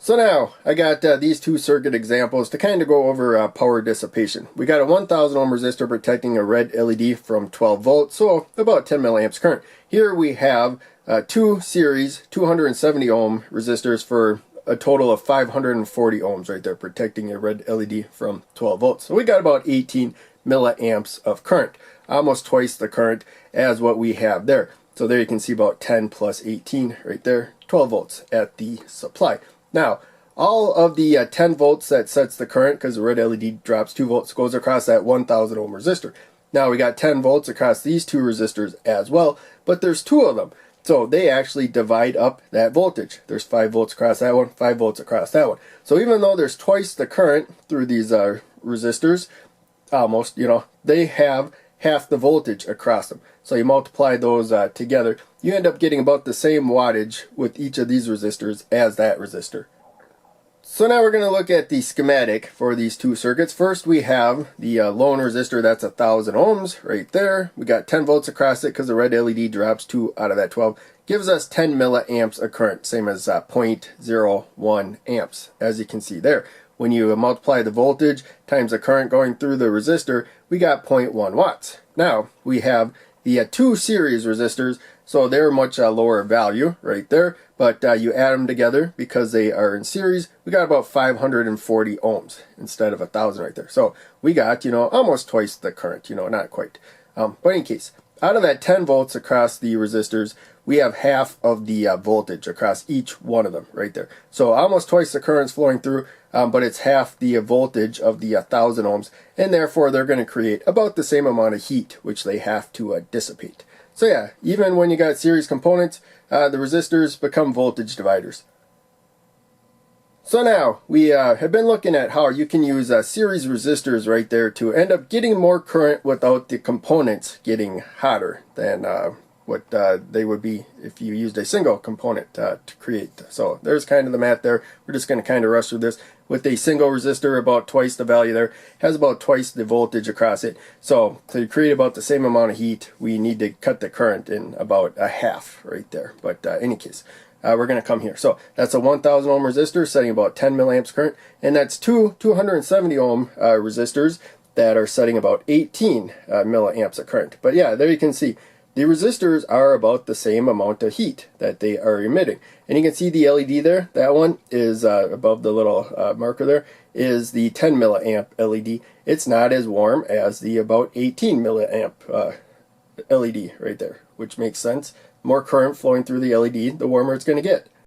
So now I got these two circuit examples to kind of go over power dissipation. We got a 1000 ohm resistor protecting a red LED from 12 volts, so about 10 milliamps current. Here we have two series 270 ohm resistors for a total of 540 ohms right there, protecting a red LED from 12 volts. So we got about 18 milliamps of current, almost twice the current as what we have there. So there you can see about 10 plus 18 right there, 12 volts at the supply. Now, all of the 10 volts that sets the current, because the red LED drops 2 volts, goes across that 1000 ohm resistor. Now we got 10 volts across these two resistors as well, but there's two of them. So they actually divide up that voltage. There's 5 volts across that one, 5 volts across that one. So even though there's twice the current through these resistors, almost, they have half the voltage across them. So you multiply those together, you end up getting about the same wattage with each of these resistors as that resistor. So now we're going to look at the schematic for these two circuits. First we have the lone resistor, that's 1000 ohms right there. We got 10 volts across it because the red LED drops 2 out of that 12. Gives us 10 milliamps of current, same as 0.01 amps, as you can see there. When you multiply the voltage times the current going through the resistor, we got 0.1 watts. Now we have the two series resistors, so they're much lower value right there, but you add them together because they are in series, we got about 540 ohms instead of 1000 right there. So we got, almost twice the current, not quite. But in any case, out of that 10 volts across the resistors, we have half of the voltage across each one of them right there. So almost twice the current's flowing through, but it's half the voltage of the 1000 ohms, and therefore they're going to create about the same amount of heat which they have to dissipate. So yeah, even when you got series components, the resistors become voltage dividers. So now we have been looking at how you can use series resistors right there to end up getting more current without the components getting hotter than what they would be if you used a single component to create. So there's kind of the math there. We're just going to kind of rush through this. With a single resistor, about twice the value there, has about twice the voltage across it. So to create about the same amount of heat, we need to cut the current in about a half right there. But in any case, we're going to come here. So that's a 1000 ohm resistor setting about 10 milliamps current, and that's two 270 ohm resistors that are setting about 18 milliamps of current. But yeah, there you can see the resistors are about the same amount of heat that they are emitting. And you can see the LED there, that one is above the little marker there, is the 10 milliamp LED. It's not as warm as the about 18 milliamp LED right there, which makes sense. More current flowing through the LED, the warmer it's going to get.